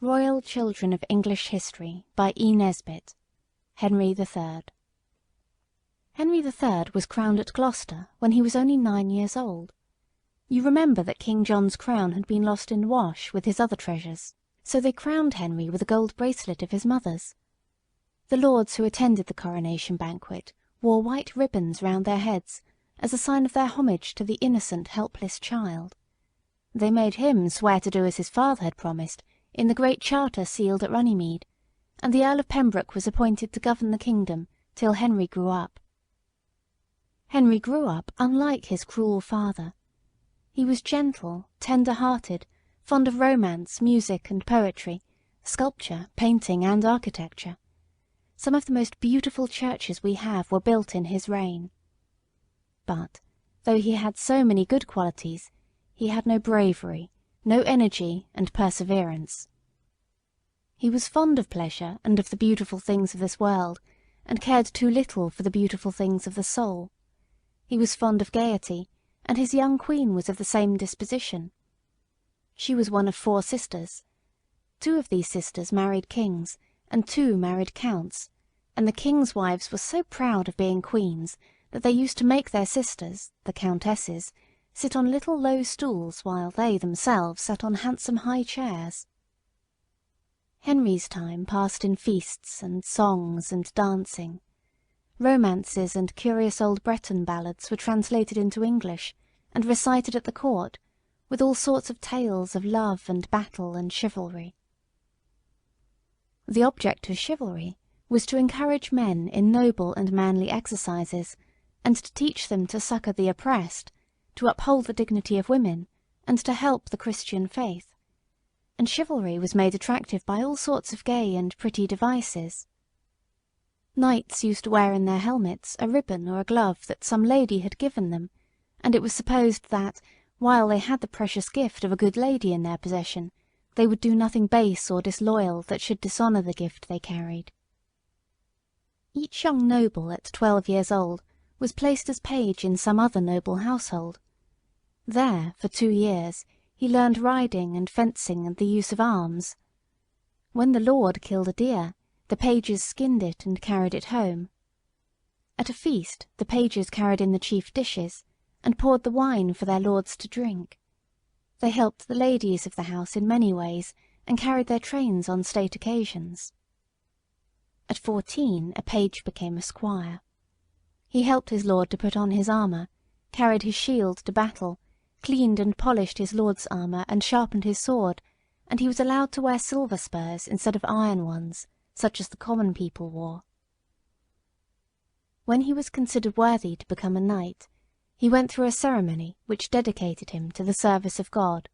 Royal Children of English History by E. Nesbit. Henry III. Henry III was crowned at Gloucester when he was only 9 years old. You remember that King John's crown had been lost in the wash with his other treasures, so they crowned Henry with a gold bracelet of his mother's. The lords who attended the coronation banquet wore white ribbons round their heads as a sign of their homage to the innocent, helpless child. They made him swear to do as his father had promised in the great charter sealed at Runnymede, and the Earl of Pembroke was appointed to govern the kingdom till Henry grew up. Henry grew up unlike his cruel father. He was gentle, tender-hearted, fond of romance, music and poetry, sculpture, painting and architecture. Some of the most beautiful churches we have were built in his reign. But, though he had so many good qualities, he had no bravery, no energy and perseverance. He was fond of pleasure and of the beautiful things of this world, and cared too little for the beautiful things of the soul. He was fond of gaiety, and his young queen was of the same disposition. She was one of 4 sisters. 2 of these sisters married kings, and 2 married counts, and the kings' wives were so proud of being queens that they used to make their sisters, the countesses, sit on little low stools while they themselves sat on handsome high chairs. Henry's time passed in feasts and songs and dancing. Romances and curious old Breton ballads were translated into English and recited at the court, with all sorts of tales of love and battle and chivalry. The object of chivalry was to encourage men in noble and manly exercises, and to teach them to succour the oppressed, to uphold the dignity of women, and to help the Christian faith. And chivalry was made attractive by all sorts of gay and pretty devices. Knights used to wear in their helmets a ribbon or a glove that some lady had given them, and it was supposed that, while they had the precious gift of a good lady in their possession, they would do nothing base or disloyal that should dishonour the gift they carried. Each young noble at 12 years old was placed as page in some other noble household. There, for 2 years, he learned riding and fencing and the use of arms. When the lord killed a deer, the pages skinned it and carried it home. At a feast the pages carried in the chief dishes, and poured the wine for their lords to drink. They helped the ladies of the house in many ways, and carried their trains on state occasions. At 14 a page became a squire. He helped his lord to put on his armour, carried his shield to battle, cleaned and polished his lord's armour and sharpened his sword, and he was allowed to wear silver spurs instead of iron ones, such as the common people wore. When he was considered worthy to become a knight, he went through a ceremony which dedicated him to the service of God.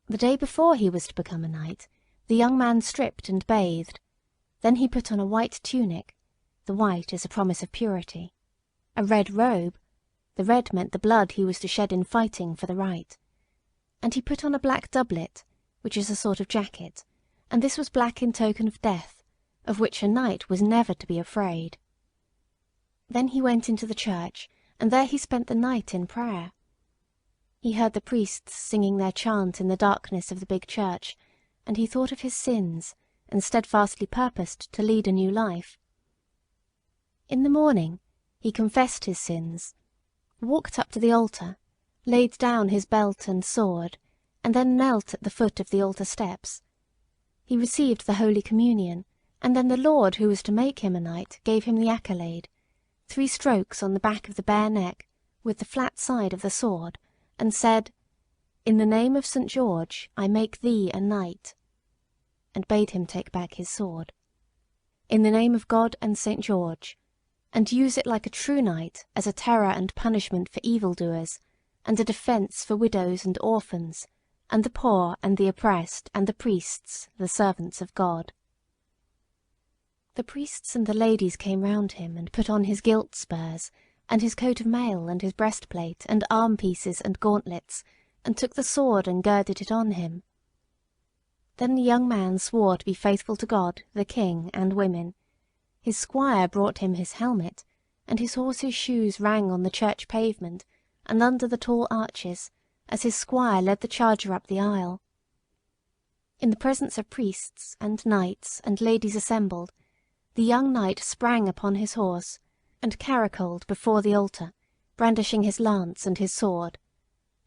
The day before he was to become a knight, the young man stripped and bathed. Then he put on a white tunic, the white is a promise of purity, a red robe, the red meant the blood he was to shed in fighting for the right, and he put on a black doublet, which is a sort of jacket, and this was black in token of death, of which a knight was never to be afraid. Then he went into the church, and there he spent the night in prayer. He heard the priests singing their chant in the darkness of the big church, and he thought of his sins, and steadfastly purposed to lead a new life. In the morning he confessed his sins, walked up to the altar, laid down his belt and sword, and then knelt at the foot of the altar steps. He received the Holy Communion, and then the Lord who was to make him a knight gave him the accolade, 3 strokes on the back of the bare neck, with the flat side of the sword, and said, "In the name of St. George I make thee a knight," and bade him take back his sword. "In the name of God and St. George, and use it like a true knight as a terror and punishment for evildoers, and a defence for widows and orphans, and the poor and the oppressed, and the priests, the servants of God." The priests and the ladies came round him and put on his gilt spurs, and his coat of mail, and his breastplate, and arm-pieces, and gauntlets, and took the sword and girded it on him. Then the young man swore to be faithful to God, the king, and women. His squire brought him his helmet, and his horse's shoes rang on the church pavement, and under the tall arches, as his squire led the charger up the aisle. In the presence of priests and knights and ladies assembled, the young knight sprang upon his horse, and caracoled before the altar, brandishing his lance and his sword,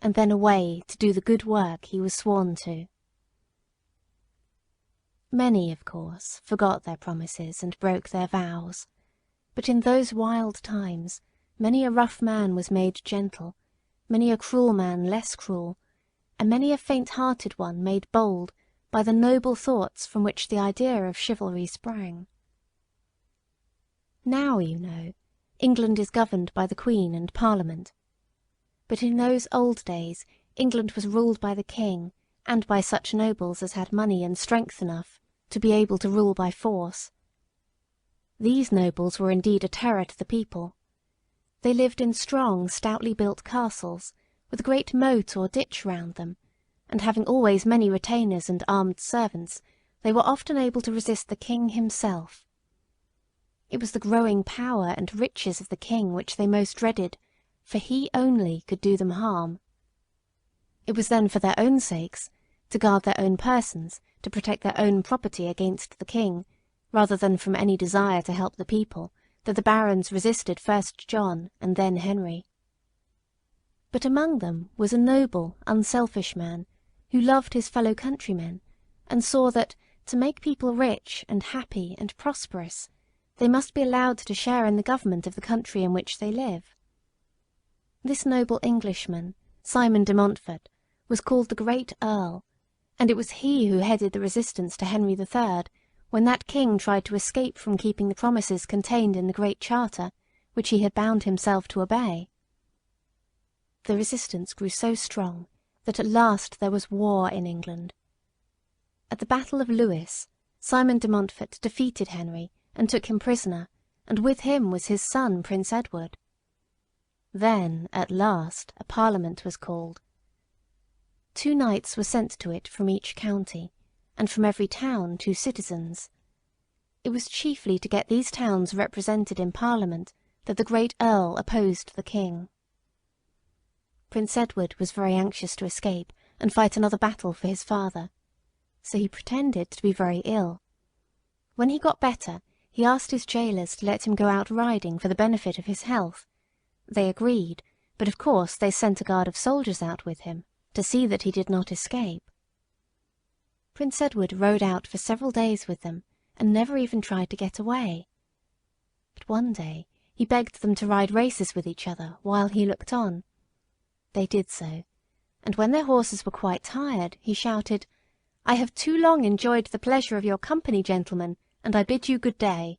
and then away to do the good work he was sworn to. Many, of course, forgot their promises and broke their vows, but in those wild times many a rough man was made gentle, many a cruel man less cruel, and many a faint-hearted one made bold by the noble thoughts from which the idea of chivalry sprang. Now, you know, England is governed by the Queen and Parliament. But in those old days England was ruled by the King, and by such nobles as had money and strength enough to be able to rule by force. These nobles were indeed a terror to the people. They lived in strong, stoutly built castles, with a great moat or ditch round them, and having always many retainers and armed servants, they were often able to resist the king himself. It was the growing power and riches of the king which they most dreaded, for he only could do them harm. It was then for their own sakes, to guard their own persons, to protect their own property against the king, rather than from any desire to help the people, that the barons resisted first John and then Henry. But among them was a noble, unselfish man, who loved his fellow countrymen, and saw that, to make people rich and happy and prosperous, they must be allowed to share in the government of the country in which they live. This noble Englishman, Simon de Montfort, was called the Great Earl, and it was he who headed the resistance to Henry III, when that king tried to escape from keeping the promises contained in the Great Charter, which he had bound himself to obey. The resistance grew so strong that at last there was war in England. At the Battle of Lewes, Simon de Montfort defeated Henry and took him prisoner, and with him was his son Prince Edward. Then, at last, a parliament was called. 2 knights were sent to it from each county, and from every town 2 citizens. It was chiefly to get these towns represented in Parliament that the great Earl opposed the king. Prince Edward was very anxious to escape and fight another battle for his father, so he pretended to be very ill. When he got better, he asked his jailers to let him go out riding for the benefit of his health. They agreed, but of course they sent a guard of soldiers out with him, to see that he did not escape. Prince Edward rode out for several days with them, and never even tried to get away. But one day he begged them to ride races with each other while he looked on. They did so, and when their horses were quite tired, he shouted, "I have too long enjoyed the pleasure of your company, gentlemen, and I bid you good day,"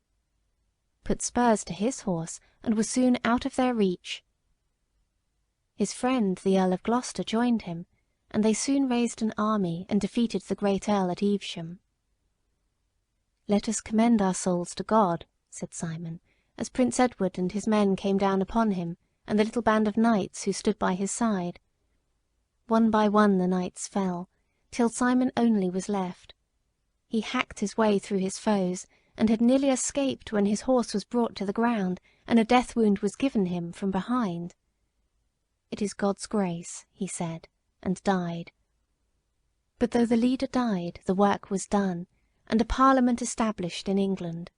put spurs to his horse, and was soon out of their reach. His friend the Earl of Gloucester joined him, and they soon raised an army and defeated the great Earl at Evesham. "Let us commend our souls to God," said Simon, as Prince Edward and his men came down upon him, and the little band of knights who stood by his side. One by one the knights fell, till Simon only was left. He hacked his way through his foes, and had nearly escaped when his horse was brought to the ground, and a death wound was given him from behind. "It is God's grace," he said, and died. But though the leader died, the work was done, and a parliament established in England.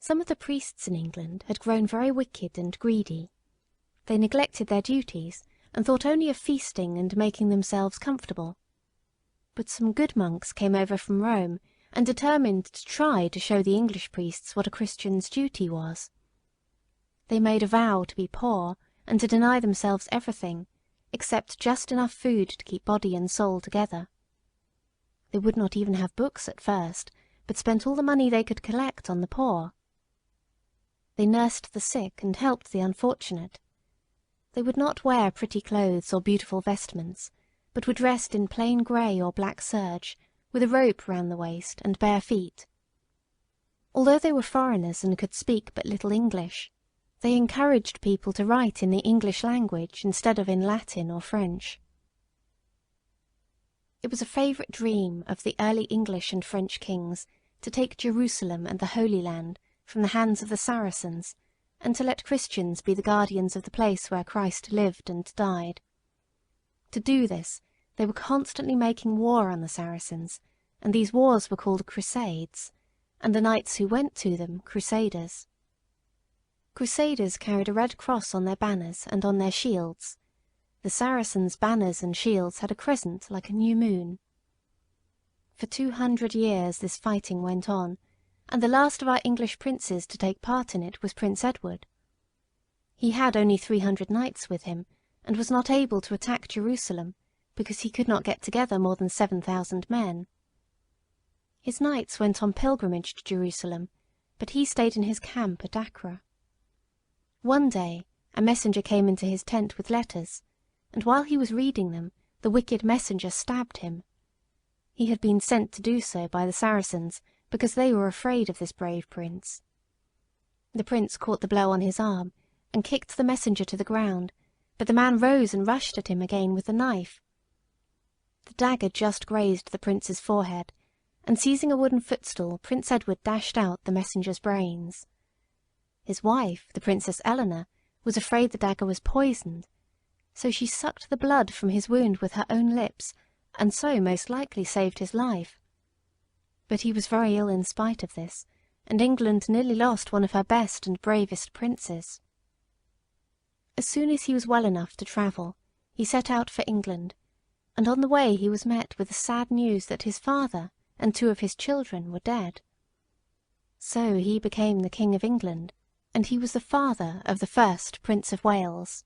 Some of the priests in England had grown very wicked and greedy. They neglected their duties, and thought only of feasting and making themselves comfortable. But some good monks came over from Rome, and determined to try to show the English priests what a Christian's duty was. They made a vow to be poor, and to deny themselves everything, except just enough food to keep body and soul together. They would not even have books at first, but spent all the money they could collect on the poor. They nursed the sick and helped the unfortunate. They would not wear pretty clothes or beautiful vestments, but were dressed in plain grey or black serge, with a rope round the waist and bare feet. Although they were foreigners and could speak but little English, they encouraged people to write in the English language instead of in Latin or French. It was a favourite dream of the early English and French kings to take Jerusalem and the Holy Land from the hands of the Saracens, and to let Christians be the guardians of the place where Christ lived and died. To do this, They were constantly making war on the Saracens, and these wars were called Crusades, and the knights who went to them Crusaders. Crusaders carried a red cross on their banners and on their shields. The Saracens' banners and shields had a crescent like a new moon. For 200 years this fighting went on, and the last of our English princes to take part in it was Prince Edward. He had only 300 knights with him, and was not able to attack Jerusalem, because he could not get together more than 7,000 men. His knights went on pilgrimage to Jerusalem, but he stayed in his camp at Acre. One day a messenger came into his tent with letters, and while he was reading them, the wicked messenger stabbed him. He had been sent to do so by the Saracens, because they were afraid of this brave prince. The prince caught the blow on his arm, and kicked the messenger to the ground, but the man rose and rushed at him again with the knife. The dagger just grazed the prince's forehead, and seizing a wooden footstool, Prince Edward dashed out the messenger's brains. His wife, the Princess Eleanor, was afraid the dagger was poisoned, so she sucked the blood from his wound with her own lips, and so most likely saved his life. But he was very ill in spite of this, and England nearly lost one of her best and bravest princes. As soon as he was well enough to travel, he set out for England, and on the way he was met with the sad news that his father and 2 of his children were dead. So he became the King of England, and he was the father of the first Prince of Wales.